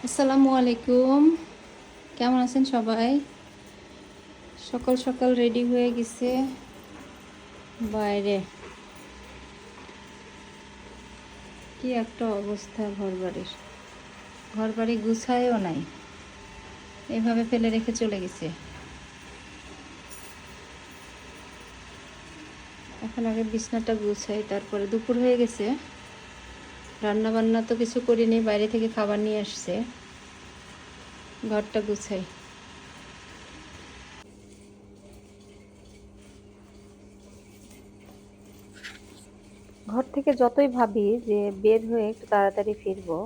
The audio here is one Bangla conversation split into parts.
আসসালামু আলাইকুম। কেমন আছেন সবাই? সকাল সকাল রেডি হয়ে গেছে বাইরে। কি একটা অবস্থা ঘর বাড়ি গুছায়ও নাই, এভাবে ফেলে রেখে চলে গেছে। এখন আগে বিছনাটা গুছাই, তারপরে দুপুর হয়ে গেছে, রান্না বান্না তো কিছু করিনি, বাইরে থেকে খাবার নিয়ে আসছে। ঘরটা গুছাই। ঘর থেকে যতই ভাবি যে বের হয়ে একটু তাড়াতাড়ি ফিরবো,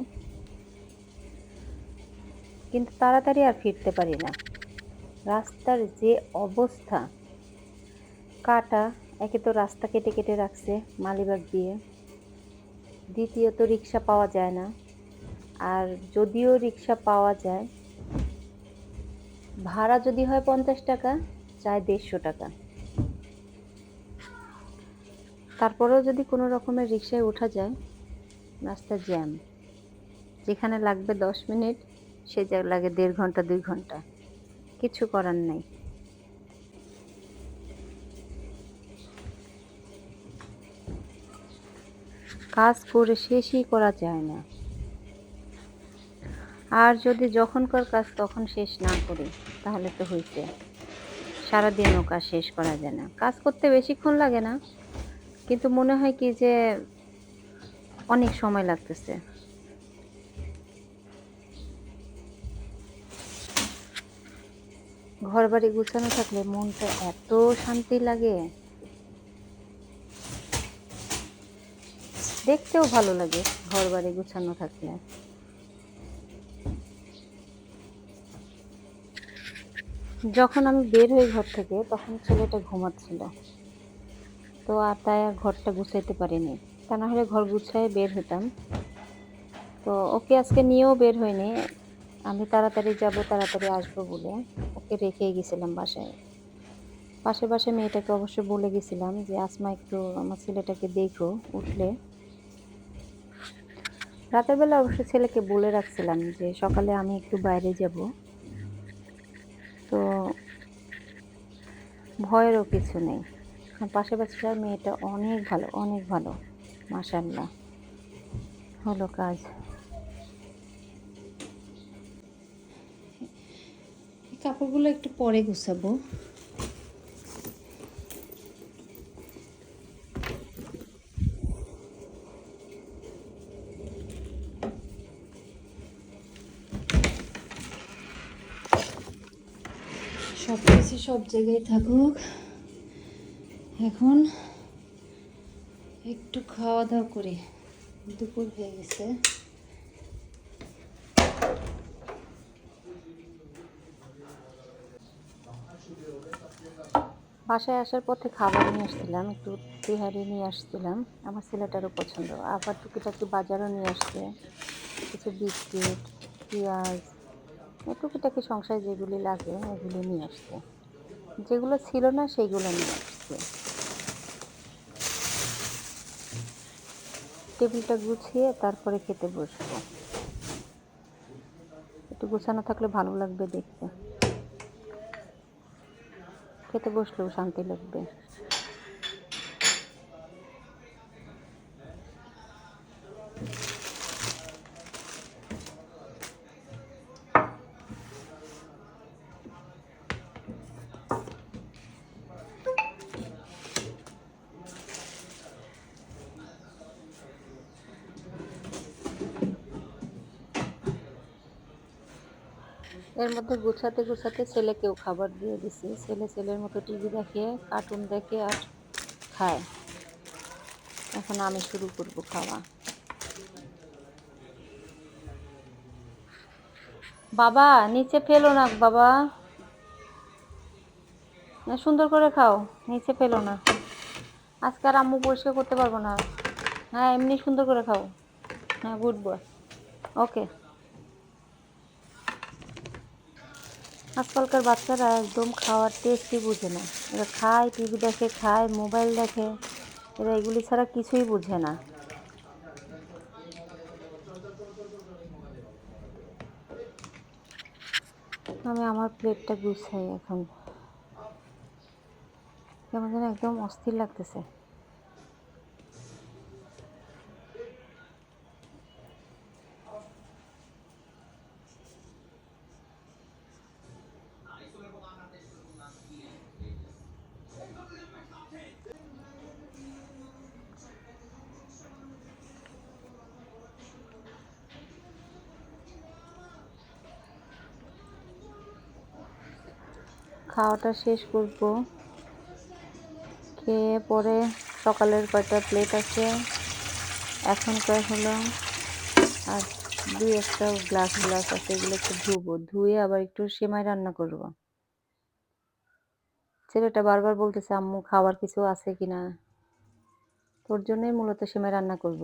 কিন্তু তাড়াতাড়ি আর ফিরতে পারি না। রাস্তার যে অবস্থা, কাটা, একে তো রাস্তা কেটে কেটে রাখছে মালিবাগ দিয়ে, দ্বিতীয়ত রিক্সা পাওয়া যায় না। আর যদিও রিক্সা পাওয়া যায়, ভাড়া যদি হয় 50 টাকা, চায় 150 টাকা। তারপরেও যদি কোনো রকমের রিক্সায় ওঠা যায়, রাস্তা জ্যাম। যেখানে লাগবে 10 মিনিট, সে জায়গায় লাগে 1.5 ঘন্টা 2 ঘন্টা। কিছু করার নেই। কাজ করে শেষই করা যায় না। আর যদি যখনকার কাজ তখন শেষ না করি, তাহলে তো হইছে, সারাদিনও কাজ শেষ করা যায় না। কাজ করতে বেশিক্ষণ লাগে না, কিন্তু মনে হয় কি যে অনেক সময় লাগতেছে। ঘর বাড়ি গুছানো থাকলে মনটা এত শান্তি লাগে, দেখতেও ভালো লাগে ঘর বাড়ি গুছানো থাকলে। যখন আমি বের হই ঘর থেকে, তখন ছেলেটা ঘুমাচ্ছিল, তো আর তাই আর ঘরটা গুছাইতে পারিনি। তা না হলে ঘর গুছায় বের হতাম। তো ওকে আজকে নিয়েও বের হয়নি, আমি তাড়াতাড়ি যাব তাড়াতাড়ি আসবো বলে ওকে রেখেই গেছিলাম বাসায়। পাশে মেয়েটাকে অবশ্য বলে গেছিলাম যে আসমা, একটু আমার ছেলেটাকে দেখো, উঠলে। রাতের বেলা অবশ্য ছেলেকে বলে রাখছিলাম যে সকালে আমি একটু বাইরে যাব, তো ভয়েরও কিছু নেই। পাশে বাসার মেয়েটা অনেক ভালো, অনেক ভালো, মাশাআল্লাহ। হলো কাজ। কাপড়গুলো একটু পরে গুছাবো। সব কিছু সব জায়গায় থাকুক। এখন একটু খাওয়া দাওয়া করি, দুপুর হয়ে গেছে। বাসায় আসার পথে খাবার নিয়ে আসছিলাম, একটু তেহারি নিয়ে আসছিলাম, আমার ছেলেটারও পছন্দ। আবার টুকিটাকি বাজারও নিয়ে আসছে, কিছু বিস্কিট, পেঁয়াজ, টুকিটাকি সংসারে যেগুলি লাগে এগুলি নিয়ে আসছে। যেগুলো ছিল না সেইগুলো নিয়ে আসছে। টেবিলটা গুছিয়ে তারপরে খেতে বসবো। একটু গোছানো থাকলে ভালো লাগবে দেখতে, খেতে বসলেও শান্তি লাগবে। এর মধ্যে গুছাতে গুছাতে ছেলেকেও খাবার দিয়ে দিছি। ছেলের মতো টিভি দেখে, কার্টুন দেখে আর খায়। এখন আমি শুরু করব খাওয়া। বাবা নিচে ফেলো না বাবা, সুন্দর করে খাও, নিচে ফেলো না। আজকে আর আম্মু পরিষ্কার করতে পারবো না। হ্যাঁ, এমনি সুন্দর করে খাও। হ্যাঁ, গুড বয়। ওকে। আজকালকার বাচ্চারা একদম খাওয়ার টেস্টই বুঝে না। এরা খায়, টিভি দেখে, খায়, মোবাইল দেখে, এরা এগুলি ছাড়া কিছুই বুঝে না। আমি আমার প্লেটটা গুছাই এখন। কেমন যেন একদম অস্থির লাগতেছে। খাওয়াটা শেষ করব। খেয়ে পরে সকালের কয়টা প্লেট আছে এখনকার হলো, আর ২-১টা গ্লাস আছে, এগুলো একটু ধুবো। ধুয়ে আবার একটু সেমাই রান্না করব। ছেলেটা বারবার বলতেছে, আম্মু খাবার কিছু আছে কিনা? তোর জন্যই মূলত সেমাই রান্না করব।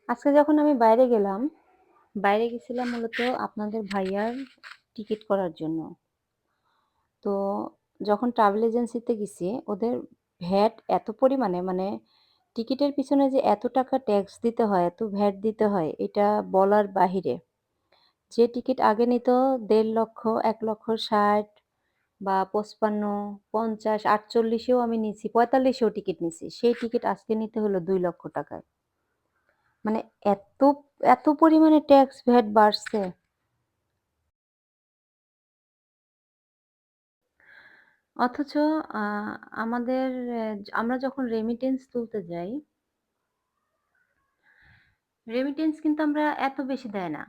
আজকে যখন আমি বাইরে গেলাম, বাইরে গেছিলাম মূলত আপনাদের ভাইয়ার টিকিট করার জন্য। তো যখন ট্রাভেল এজেন্সিতে গেছি, ওদের ভ্যাট এত পরিমাণে, মানে টিকিটের পিছনে যে এত টাকা ট্যাক্স দিতে হয়, এত ভ্যাট দিতে হয়, এটা বলার বাহিরে। যে টিকিট আগে নিত ১.৫ লক্ষ, ১,৬০,০০০ বা ৫৫, ৫০, ৪৮ আমি নিছি, ৪৫ টিকিট নিছি। সেই টিকিট আজকে নিতে হলো ২ লক্ষ টাকায়। মানে এত, এত পরিমাণে ট্যাক্স ভ্যাট বাড়ছে। অথচ আ আমাদের আমরা যখন রেমিটেন্স তুলতে যাই, রেমিটেন্স কিন্তু আমরা এত বেশি দেয় না।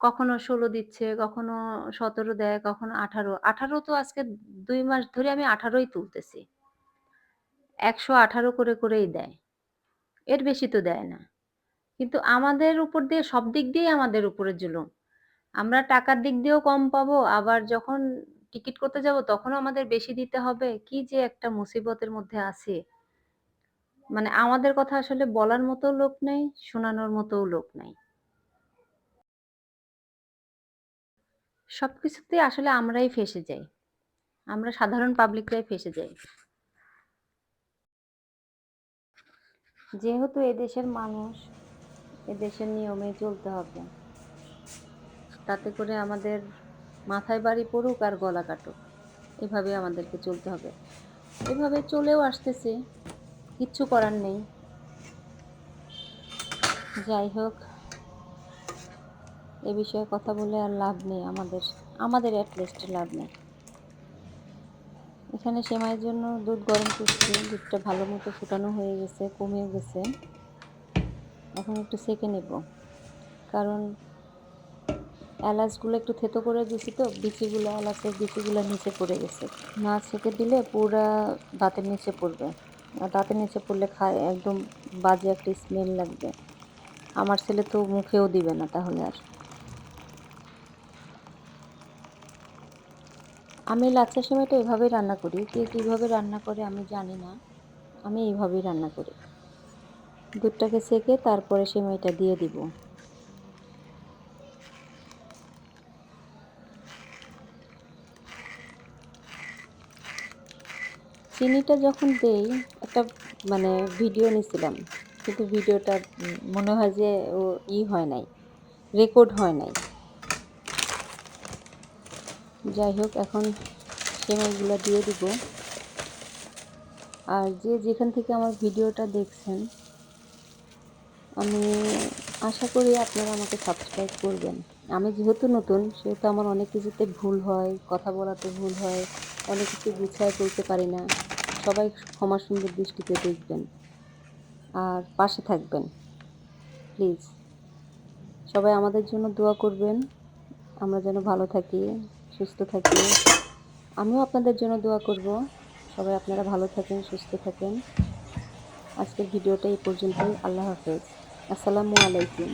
কখনো ১৬ দিচ্ছে, কখনো ১৭ দেয়, কখনো ১৮। ১৮ তো আজকে ২ মাস ধরে আমি ১৮ ই তুলতেছি। ১১৮ করেই দেয়। এর বেশি তো দেয় না। কিন্তু আমাদের উপর দিয়ে সব দিক দিয়েই আমাদের উপরে জুলুম। আমরা টাকার দিক দিয়েও কম পাবো, আবার যখন টিকিট করতে যাব তখনও আমাদের বেশি দিতে হবে। কি যে একটা মুসিবতের মধ্যে আছি। মানে আমাদের কথা আসলে বলার মতো লোক নাই, শোনানোর মতোও লোক নাই। সবকিছুতেই আসলে আমরাই ফেঁসে যাই। আমরা সাধারণ পাবলিকরাই ফেঁসে যাই। যেহেতু এদেশের মানুষ, এদেশের নিয়মেই চলতে হবে। তাতে করে আমাদের মাথায় বাড়ি পড়ুক আর গলা কাটুক। এভাবে আমাদেরকে চলতে হবে। এভাবে চলেও আসতেছি। কিচ্ছু করার নেই। যাই হোক, এ বিষয়ে কথা বলে আর লাভ নেই আমাদের। আমাদের এট লিস্ট লাভ নেই। এখানে সেমাইয়ের জন্য দুধ গরম করছি। দুধটা ভালো মতো ফুটানো হয়ে গেছে, কমেও গেছে। এখন একটু সেঁকে নেব। কারণ এলাচগুলো একটু থেতো করে দিছি তো, বিচিগুলো, এলাচের বিচিগুলো নিচে পড়ে গেছে। না ছেঁকে দিলে পুরা দাঁতের নিচে পড়বে। আর দাঁতের নিচে পড়লে খায় একদম বাজে একটা স্মেল লাগবে। আমার ছেলে তো মুখেও দিবে না তাহলে আর। আমি লাচ্ছা সেমাইটা এভাবেই রান্না করি। কে কীভাবে রান্না করে আমি জানি না। আমি এইভাবেই রান্না করি। দুধটাকে ছেঁকে তারপরে সেমাইটা দিয়ে দিব। চিনিটা যখন দেই, একটা মানে ভিডিও নিছিলাম। কিন্তু ভিডিওটা মনে হয় যে হয় নাই, রেকর্ড হয় নাই। যাই হোক, এখন সেমাইগুলা দিয়ে দিব। আর যে যেখান থেকে আমার ভিডিওটা দেখছেন, আমি আশা করি আপনারা আমাকে সাবস্ক্রাইব করবেন। আমি যেহেতু নতুন, সেহেতু আমার অনেক কিছুতে ভুল হয়, কথা বলাতে ভুল হয়, অনেক কিছু গুছায় বলতে পারি না। সবাই ক্ষমা সুন্দর দৃষ্টিতে দেখবেন আর পাশে থাকবেন প্লিজ। সবাই আমাদের জন্য দোয়া করবেন, আমরা যেন ভালো থাকি, সুস্থ থাকি। আমিও আপনাদের জন্য দোয়া করব। সবাই আপনারা ভালো থাকেন, সুস্থ থাকেন। আজকের ভিডিওটা এই পর্যন্তই। আল্লাহ হাফেজ। আসসালামু আলাইকুম।